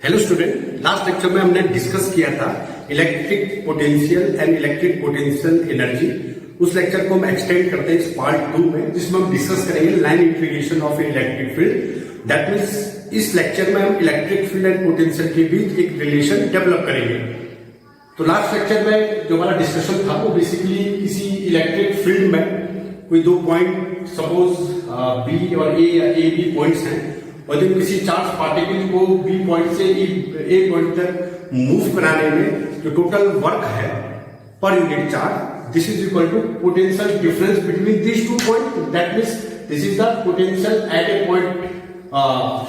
Hello student, last lecture में हमने discuss किया था electric potential and electric potential energy. उस लेक्चर को हम एक्सटेंड करते हैं इस पार्ट 2 में, जिसमें हम डिस्कस करेंगे line integration of electric field. That means इस लेक्चर में हम इलेक्ट्रिक फील्ड एंड पोटेंशियल के बीच एक रिलेशन डेवलप करेंगे। तो लास्ट लेक्चर में जो हमारा डिस्कशन था वो बेसिकली किसी इलेक्ट्रिक फील्ड में कोई दो पॉइंट सपोज बी और ए या ए बी पॉइंट्स हैं, और जब किसी चार्ज पार्टिकल को बी पॉइंट से ए पॉइंट तक मूव कराने में जो टोटल वर्क है per unit charge, this is equal to potential difference between this two point. That means this is the potential at a point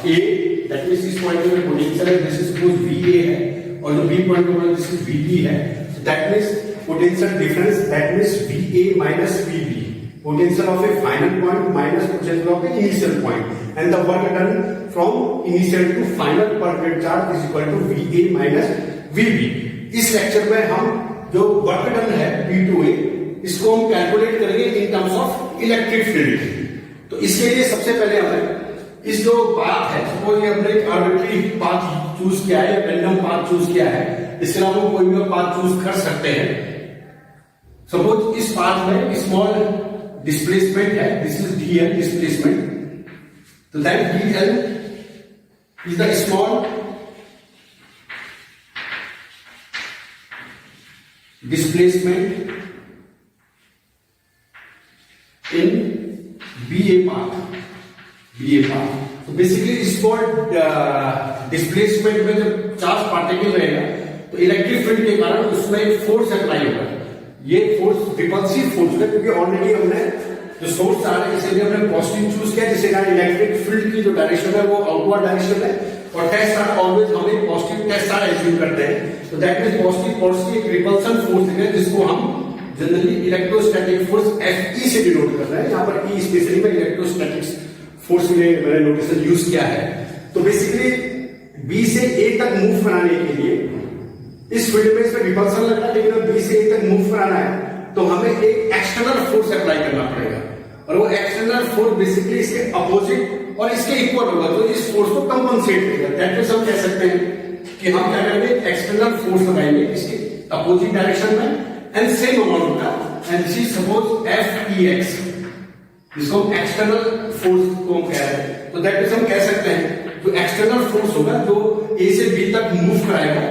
A. That means इस point में potential है, this is suppose V A है, और जो B point पर this is V B है। That means potential difference, that means V A minus V B, potential of a final point minus potential of a initial point, and the work done from initial to final per unit charge is equal to VA minus VB। इस lecture में हम जो work done है B2A, इसको हम calculate करेंगे in terms of electric field. तो इसके लिए सबसे पहले हमें इस जो पाथ है, सपोज ये हमने एक आर्बिट्री पाथ चूज किया है या रैंडम पाथ चूज किया है, इसके अलावा हम कोई भी पाथ चूज कर सकते हैं। सपोज इस पाथ में स्मॉल डिस्प्लेसमेंट है, दिस इज dl डिस्प्लेसमेंट, तो that dl is the small displacement in BA path. तो बेसिकली स्मॉल डिस्प्लेसमेंट में जब चार्ज पार्टिकल रहेगा तो इलेक्ट्रिक फील्ड के कारण उसमें एक फोर्स अप्लाई होगा। ये फोर्स रिपल्सिव फोर्स है, क्योंकि ऑलरेडी हमने जो सोर्स आ रहा है इसीलिए हमने पॉजिटिव चूज किया, जिससे कारण इलेक्ट्रिक फील्ड की जो डायरेक्शन है वो आउटवर्ड डायरेक्शन है, और टेस्ट आर ऑलवेज हम एक पॉजिटिव टेस्ट आर एज्यूम करते हैं। तो दैट मींस पॉजिटिव फोर्स की एक रिपल्सन फोर्स है, जिसको हम जनरली इलेक्ट्रोस्टैटिक फोर्स Fe से डिनोट कर रहे हैं। यहाँ पर E स्पेशली में इलेक्ट्रोस्टैटिक फोर्स में मैंने नोटेशन यूज किया है। तो बेसिकली B से A तक मूव कराने के लिए इस फील्ड में इसमें रिपल्सन लग रहा है, लेकिन अब बी से ए तक मूव कराना है तो हमें एक एक्सटर्नल फोर्स अप्लाई करना पड़ेगा, और वो एक्सटर्नल फोर्स बेसिकली इसके अपोजिट और इसके इक्वल होगा, तो इस फोर्स को कंपनसेट करेगा। दैट मींस हम कह सकते हैं कि हम क्या करेंगे, एक्सटर्नल फोर्स लगाएंगे इसके अपोजिट डायरेक्शन में एंड सेम अमाउंट का, and this is suppose Fex, जिसको हम एक्सटर्नल फोर्स को हम कह रहे हैं। तो दैट मींस हम कह सकते हैं जो एक्सटर्नल फोर्स होगा जो ए से बी तक मूव कराएगा,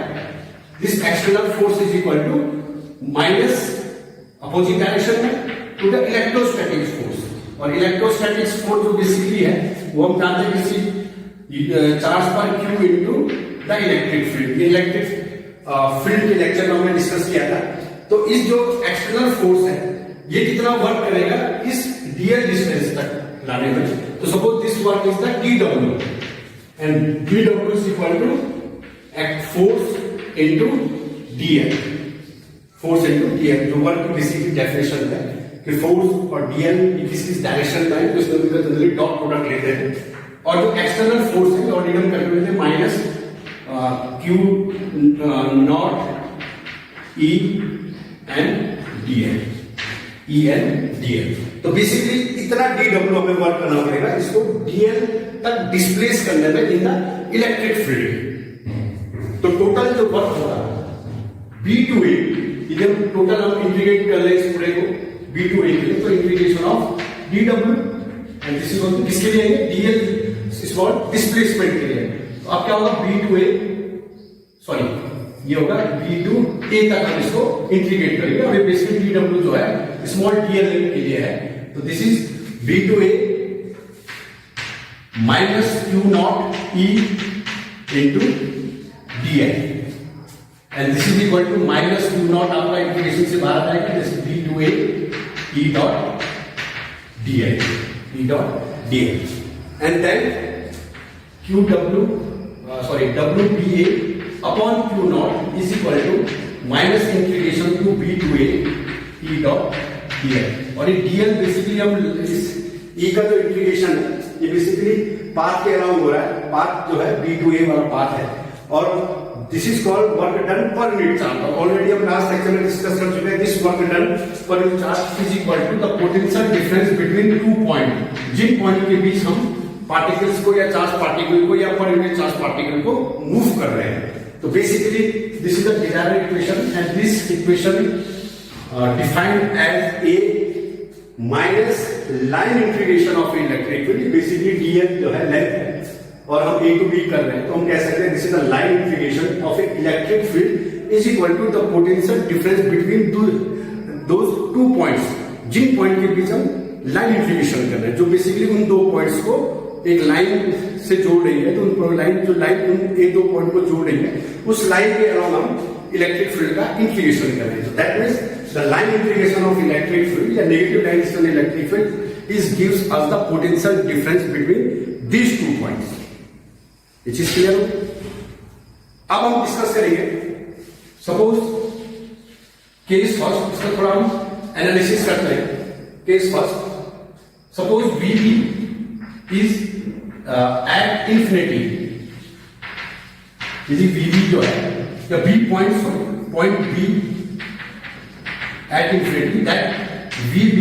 this external force is equal to minus opposite direction में to the electrostatic force। और इलेक्ट्रोस्टैटिक फोर्स जो बेसिकली है वो हम जानते हैं किसी चार्ज पर Q into the electric field. ये इलेक्ट्रिक फील्ड के लेक्चर में हमने डिस्कस किया था। तो इस जो एक्सटर्नल फोर्स है ये कितना वर्क करेगा इस dl डिस्टेंस तक लाने में। तो suppose this work is the dw, and dw is equal to force into dl, force into dl, जो वर्क की बेसिकली डेफिनेशन है कि फोर्स और dl किसी डायरेक्शन में है, तो इसमें जनरली डॉट प्रोडक्ट लेते हैं। और जो एक्सटर्नल फोर्स है और हम कैलकुलेट हैं minus q naught e n dl। तो बेसिकली इतना dw हमें वर्क करना पड़ेगा इसको dl तक डिस्प्लेस करने में इन द इलेक्ट्रिक फील्ड। तो टोटल जो वर्क होगा B2A, इधर टोटल हम इंटीग्रेट कर ले इस पूरे को B2A के लिए, तो integration of dw and this is also किसके लिए है, dl स्मॉल डिस्प्लेसमेंट के लिए। तो अब क्या होगा B2A, सॉरी ये होगा B2A तक हम इसको इंटीग्रेट करेंगे, और ये बेसिकली dw जो है स्मॉल dl के लिए है। तो this is B2A minus Q naught E into dl, and this is equal to minus Q naught, आपका इंटीग्रेशन से बाहर आएगा, जैसे B2A E dot dl, and then WPA upon Q naught is equal to minus integration to B2A E dot dl। और ये dl basically हम इस E का जो इंटीग्रेशन है ये बेसिकली पाथ के अराउंड हो रहा है, पाथ जो है B2A वाला पाथ है, और this is called work done per unit charge. Already हम लास्ट लेक्चर में डिस्कस कर चुके हैं। This work done per unit charge is equal to the potential difference between two point, जिन पॉइंट के बीच हम पार्टिकल्स को या चार्ज पार्टिकल को या पर यूनिट चार्ज पार्टिकल को मूव कर रहे हैं। तो basically this is the derived equation and this equation defined as a minus line integration of electric field. Basically dl जो है लेंथ है और हम ए टू बी कर रहे हैं, तो हम कह सकते हैं this is the line integration of a electric field is equal to the potential difference between those two points, जिन पॉइंट के बीच हम लाइन इंटीग्रेशन कर रहे हैं, जो बेसिकली उन दो पॉइंट्स को एक लाइन से जोड़ रही है। तो उन लाइन जो लाइन उन एक दो पॉइंट को जोड़ रही है, उस लाइन के अलावा हम इलेक्ट्रिक फील्ड का इंटीग्रेशन कर रहे हैं। That means the line integration of electric field या negative line integration electric field is gives us the potential difference between these two points. ये चीज क्लियर हो? अब हम डिस्कस करेंगे सपोज केस फर्स्ट, इसका थोड़ा हम एनालिसिस करते हैं। Case first, suppose VB is at infinity, यदि VB जो है या B point B at infinity, that VB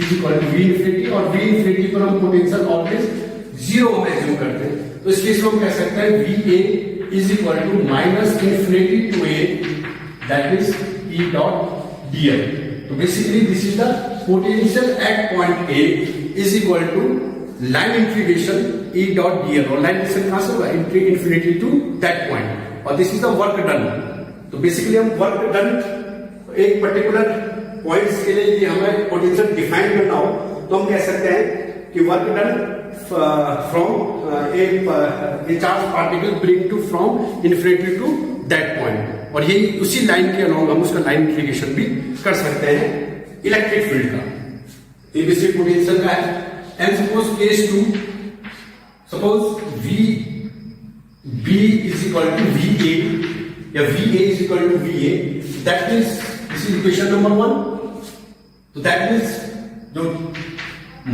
is equal to V infinity, और V इंफिनिटी पर हम पोटेंशियल ऑलवेज जीरो हम एज्यूम करते हैं। तो इस केस में हम कह सकते हैं VA is equal to minus infinity to A, that is E dot dl। तो basically this is the potential at point A is equal to line integration E dot dl, और लाइन इंटीग्रेशन कहां से होगा? Infinity to that point, और this is the work done. तो basically हम work done एक particular points के लिए यदि हमें पोटेंशियल डिफाइन करना हो, तो हम कह सकते हैं कि work done from a charge particle bring to from infinity to that point, और यही उसी लाइन के अलॉन्ग हम उसका लाइन इंटीग्रेशन भी कर सकते हैं इलेक्ट्रिक फील्ड का। ये बेसिक पोटेंशियल का है। And suppose case 2, suppose VB is equal to VA या VA is equal to VA, that means this is equation number 1। तो दैट मीन्स जो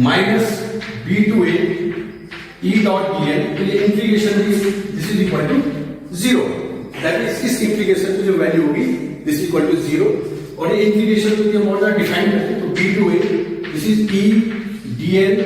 minus B to A E dot dl के लिए integration this is equal to 0, that is इस इंटीग्रेशन की जो value होगी दिस इक्वल टू 0, और ये इंटीग्रेशन को हम और डिफाइन करते हैं। तो B to A this is E dl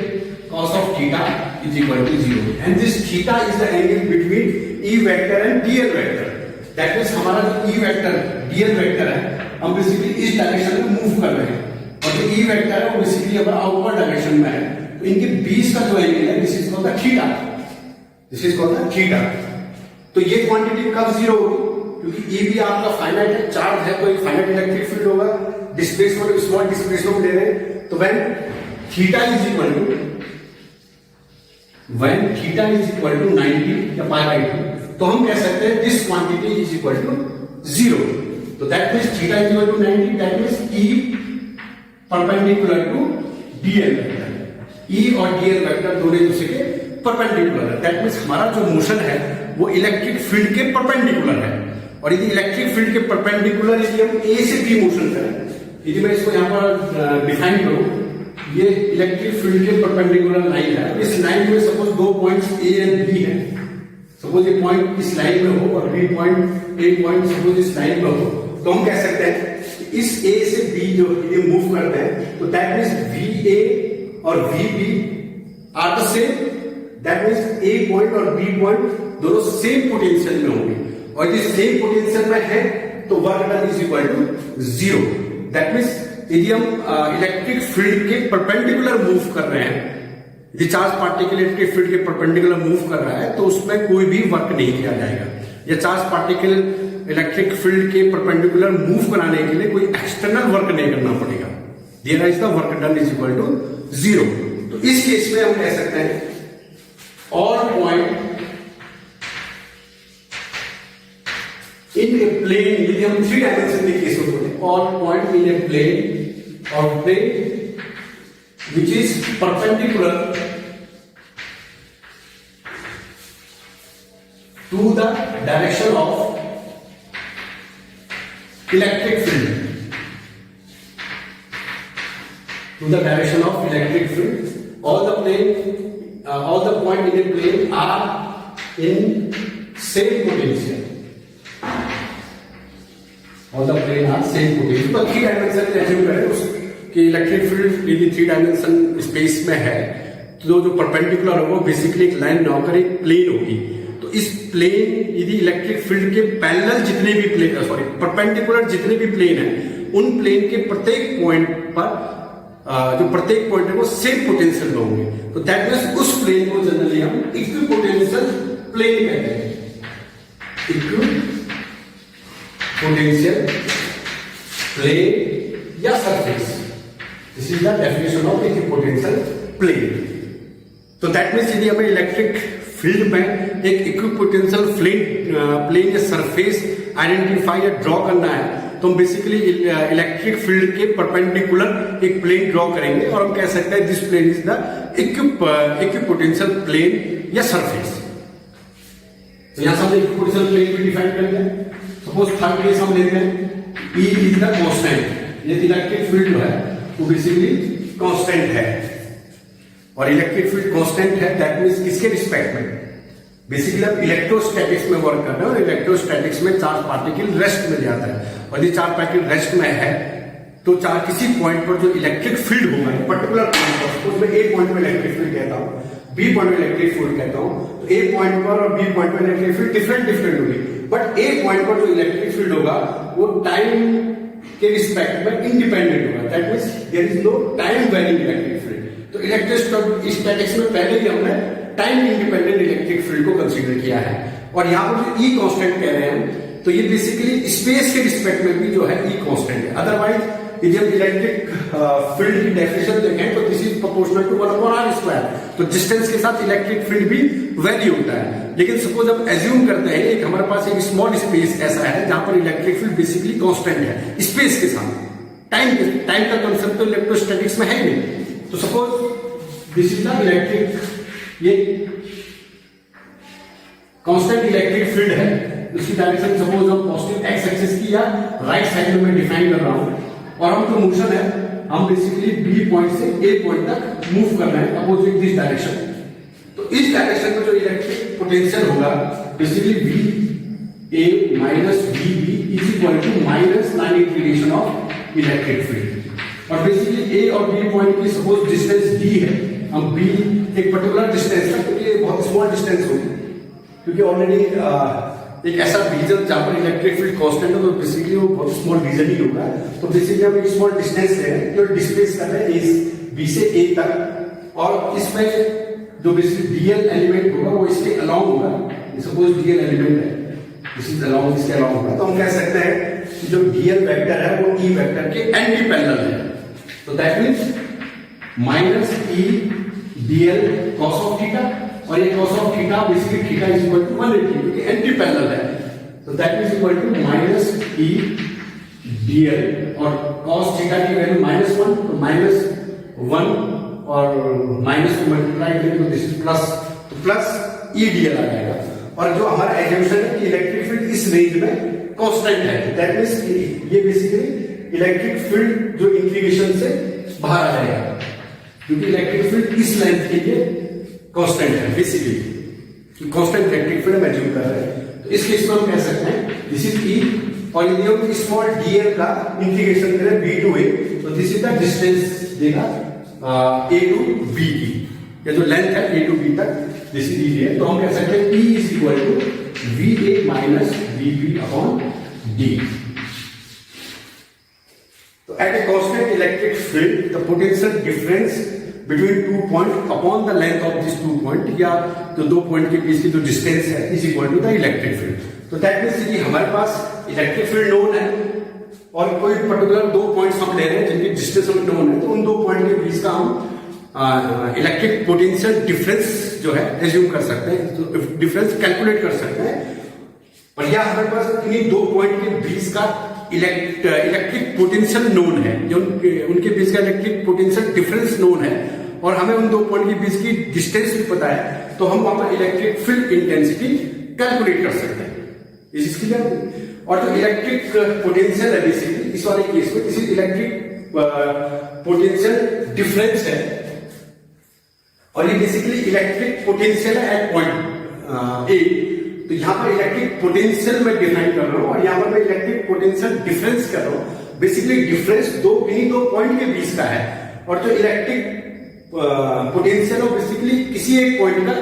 cos of theta is equal to 0, and this theta is the angle between E vector and dl vector। That means हमारा जो E वेक्टर dl वेक्टर है, हम basically इस direction में move कर रहे हैं, और जो E वेक्टर है वो बेसिकली हमारा आउटवर्ड डायरेक्शन में है। तो इनके बीच का जो एंगल है this is called the theta, this is called the theta. तो ये क्वांटिटी कब 0 होगी? क्योंकि E भी आपका फाइनाइट है, चार्ज है, तो एक फाइनाइट इलेक्ट्रिक फील्ड होगा, डिस्प्लेसमेंट स्मॉल डिस्प्लेसमेंट ले रहे हैं। तो when theta is equal to 90 या π/2, तो हम कह सकते हैं this quantity is equal to 0। तो that means theta is equal to 90, that means E perpendicular to dl vector. E और dl वेक्टर दोनों एक दूसरे के परपेंडिकुलर है, दैट मीन्स हमारा जो मोशन है वो इलेक्ट्रिक फील्ड के परपेंडिकुलर है। और यदि इलेक्ट्रिक फील्ड के परपेंडिकुलर यदि हम A से B मोशन करें, यदि मैं इसको यहाँ पर डिफाइन करूं, ये इलेक्ट्रिक फील्ड के परपेंडिकुलर लाइन है। इस लाइन में सपोज दो पॉइंट्स A एंड B है, सपोज ये पॉइंट इस लाइन में हो और B पॉइंट सपोज इस लाइन में हो, तो हम कह सकते हैं इस A से B जो ये मूव करते हैं, तो दैट मीन्स VA और VB are the same, that means A point और B पॉइंट दोनों सेम पोटेंशियल में होंगे, और यदि सेम पोटेंशियल में है तो work done is equal to 0। That means यदि हम इलेक्ट्रिक फील्ड के परपेंडिकुलर मूव कर रहे हैं, यदि चार्ज पार्टिकल इलेक्ट्रिक फील्ड के परपेंडिकुलर मूव कर रहा है, तो उसमें कोई भी वर्क नहीं किया जाएगा। या चार्ज पार्टिकल इलेक्ट्रिक फील्ड के परपेंडिकुलर मूव कराने के लिए कोई एक्सटर्नल वर्क नहीं करना पड़ेगा, there is the work done is equal to 0। तो इस केस में हम कह सकते हैं all point in a plane, यदि हम 3 डायमेंशन के केस में बोले, all point in a plane और plane which is perpendicular to the direction of electric field, all the point in a plane are in same potential, तो 3 dimension assume करें कि electric field यदि 3 dimension space में है, तो जो perpendicular होगा बेसिकली एक लाइन ना होकर एक प्लेन होगी। तो इस प्लेन यदि इलेक्ट्रिक फील्ड के पैरेलल जितने भी प्लेन परपेंडिकुलर जितने भी प्लेन है उन प्लेन के प्रत्येक पॉइंट पर जो प्रत्येक पॉइंट है वो सेम पोटेंशियल होंगे। तो दैट मीन्स उस प्लेन को जनरली हम इक्विपोटेंशियल प्लेन कहते हैं। इक्विपोटेंशियल प्लेन या surface, this is the definition of equipotential plane. तो दैट मीन्स यदि हमें इलेक्ट्रिक फील्ड में एक इक्विपोटेंशियल प्लेन या सरफेस आइडेंटिफाई या ड्रॉ करना है तो हम बेसिकली इलेक्ट्रिक फील्ड के परपेंडिकुलर एक प्लेन ड्रॉ करेंगे और हम कह सकते हैं this plane is the equipotential plane या सरफेस। तो यहां से हम इक्विपोटेंशियल प्लेन भी डिफाइन करते हैं। सपोज थर्ड केस हम लेते हैं, E इज द कांस्टेंट। ये इलेक्ट्रिक फील्ड जो है वो बेसिकली कांस्टेंट है और इलेक्ट्रिक फील्ड कांस्टेंट है दैट मींस किसके रिस्पेक्ट में, बेसिकली आप इलेक्ट्रोस्टैटिक्स में वर्क कर रहे हो और इलेक्ट्रोस्टैटिक्स में चार्ज पार्टिकल रेस्ट में जाता है और ये चार्ज पार्टिकल रेस्ट में है तो चार्ज किसी पॉइंट पर जो इलेक्ट्रिक फील्ड होगा पर्टिकुलर पॉइंट पर, सपोज मैं ए पॉइंट में इलेक्ट्रिक फील्ड कहता हूं, बी पॉइंट में इलेक्ट्रिक फील्ड कहता हूं, तो ए पॉइंट पर और बी पॉइंट पर इलेक्ट्रिक फील्ड डिफरेंट होगी, बट ए पॉइंट पर जो इलेक्ट्रिक फील्ड होगा वो टाइम के रिस्पेक्ट में इंडिपेंडेंट होगा। That means there is no time varying electric field. तो इलेक्ट्रोस्टैटिक्स में पहले ही हमने टाइम इंडिपेंडेंट इलेक्ट्रिक फील्ड को कंसीडर किया है और यहां पर जो ई कांस्टेंट कह रहे हैं तो ये बेसिकली स्पेस के रिस्पेक्ट में भी जो है ई कांस्टेंट है। अदरवाइज यदि हम इलेक्ट्रिक फील्ड की डेफिनेशन देखें तो this is proportional to 1/r²। तो डिस्टेंस के साथ इलेक्ट्रिक फील्ड भी वेरी होता है। लेकिन सपोज हम एज्यूम करते हैं एक हमारे पास एक स्मॉल स्पेस ऐसा है जहां पर इलेक्ट्रिक फील्ड बेसिकली कांस्टेंट है स्पेस के साथ, टाइम का कंसेप्ट तो इलेक्ट्रोस्टैटिक्स में है ही नहीं। तो suppose this is the electric, ये कांस्टेंट इलेक्ट्रिक फील्ड है, इसकी डायरेक्शन सपोज हम पॉजिटिव एक्स एक्सिस की या राइट साइड में डिफाइन कर रहा हूं और हम जो मोशन है हम बेसिकली बी पॉइंट से ए पॉइंट तक मूव कर रहे हैं अपोजिट दिस डायरेक्शन। तो इस डायरेक्शन में जो इलेक्ट्रिक पोटेंशियल होगा basically V A minus V B is equal to minus line inclination of electric field. और बेसिकली ए और बी पॉइंट की सपोज डिस्टेंस डी है, हम बी एक पर्टिकुलर डिस्टेंस है क्योंकि बहुत स्मॉल डिस्टेंस होगी क्योंकि ऑलरेडी एक ऐसा रीजन जहां पर इलेक्ट्रिक फील्ड कांस्टेंट है तो बेसिकली वो बहुत स्मॉल रीजन ही होगा। तो बेसिकली हम एक स्मॉल डिस्टेंस ले रहे हैं जो डिस्प्लेस कर रहे हैं बी से ए तक और इसमें जो बेसिकली डीएल एलिमेंट होगा वो इसके अलाउंग होगा। सपोज डीएल एलिमेंट है दिस इज अलाउंग, इसके अलाउंग होगा तो हम कह सकते हैं कि जो डीएल वेक्टर है वो ई वेक्टर के एंटी पैरेलल है। तो that means minus E dl cos of theta और ये cos of theta basically theta is equal to 180 क्योंकि एंटी पैरेलल है। तो that is equal to minus E dl और cos थीटा की वैल्यू -1 तो -1 और माइनस को मल्टीप्लाई करें तो दिस इज प्लस, तो प्लस ई डीएल आ जाएगा। और जो हमारा एजम्पशन है कि इलेक्ट्रिक फील्ड इस रेंज में कांस्टेंट है दैट मींस ये बेसिकली इलेक्ट्रिक फील्ड जो इंक्लिनेशन से बाहर आ जाएगा क्योंकि इलेक्ट्रिक फील्ड इस लेंथ के लिए कांस्टेंट है बेसिकली कांस्टेंट इलेक्ट्रिक फील्ड हम एज्यूम कर रहे हैं। तो इस केस में हम कह सकते हैं दिस इज ई और यदि हम स्मॉल डीएल का इंटीग्रेशन करें बी टू ए तो दिस इज द डिस्टेंस देगा ए टू बी की, ये जो लेंथ है ए टू बी तक दिस इज ई है। तो हम कह सकते हैं E is equal to V A minus V B upon D. तो at a constant electric field the potential difference between 2 point upon the length of these 2 point या तो 2 पॉइंट के बीच की जो डिस्टेंस है is equal to the electric field. तो that means कि हमारे पास इलेक्ट्रिक फील्ड नोन है और कोई पर्टिकुलर 2 पॉइंट्स हम ले रहे हैं जिनकी डिस्टेंस हमें नोन है तो उन 2 पॉइंट के बीच का हम इलेक्ट्रिक पोटेंशियल डिफरेंस जो है एज्यूम कर सकते हैं, तो डिफरेंस कैलकुलेट कर सकते हैं। और यह हमारे पास इन्हीं 2 पॉइंट के बीच का इलेक्ट्रिक पोटेंशियल नोन है, जो उनके बीच का इलेक्ट्रिक पोटेंशियल डिफरेंस नोन है और हमें उन 2 पॉइंट के बीच की डिस्टेंस भी पता है तो हम वहां पर इलेक्ट्रिक फील्ड इंटेंसिटी कैलकुलेट कर सकते हैं। Is clear? और जो इलेक्ट्रिक पोटेंशियल है बेसिकली इस वाले केस में इसी इलेक्ट्रिक पोटेंशियल डिफरेंस है और ये बेसिकली इलेक्ट्रिक पोटेंशियल है एट पॉइंट ए। तो यहां पर इलेक्ट्रिक पोटेंशियल मैं डिफाइन कर रहा हूं और यहां पर मैं इलेक्ट्रिक पोटेंशियल डिफरेंस कर रहा हूं। बेसिकली डिफरेंस इन्हीं 2 पॉइंट के बीच का है और जो इलेक्ट्रिक पोटेंशियल और बेसिकली किसी एक पॉइंट का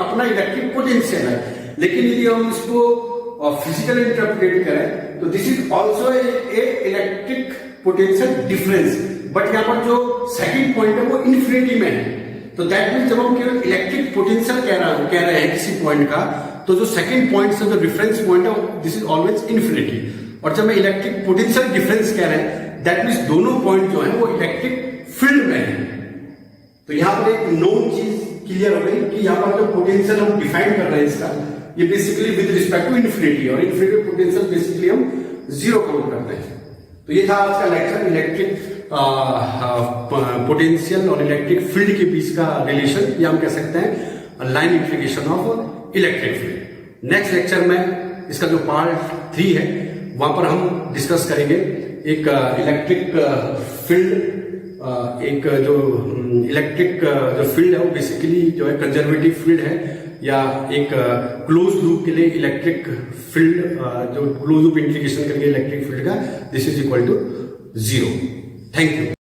अपना इलेक्ट्रिक पोटेंशियल है। लेकिन यदि हम इसको फिजिकल इंटरप्रेट करें तो this is also a electric potential difference, but यहाँ पर जो सेकंड पॉइंट है वो इन्फिनिटी में है। तो दैट मीन जब हम केवल इलेक्ट्रिक पोटेंशियल कह रहे हैं किसी पॉइंट का, तो जो सेकंड पॉइंट से जो रेफरेंस पॉइंट है दिस इज ऑलवेज इन्फिनिटी। और जब मैं इलेक्ट्रिक पोटेंशियल डिफरेंस कह रहे हैं दैट मीन्स दोनों पॉइंट जो है वो इलेक्ट्रिक फील्ड में है। तो यहाँ पर एक नोन चीज क्लियर हो गई कि यहाँ पर जो पोटेंशियल हम डिफाइन कर रहे हैं इसका, ये basically with respect to infinity, और इन्फिनिटी पोटेंशियल बेसिकली हम जीरो काउंट करते हैं। तो ये था आज का लेक्चर, इलेक्ट्रिक पोटेंशियल और इलेक्ट्रिक फील्ड के बीच का रिलेशन, या हम कह सकते हैं line integration of electric field. Next lecture में इसका जो पार्ट 3 है वहां पर हम डिस्कस करेंगे एक इलेक्ट्रिक फील्ड, एक जो इलेक्ट्रिक जो फील्ड है वो बेसिकली जो है कंजर्वेटिव फील्ड है, या एक क्लोज लूप के लिए इलेक्ट्रिक फील्ड, जो क्लोज लूप इंटीग्रेशन करके इलेक्ट्रिक फील्ड का this is equal to 0। Thank you.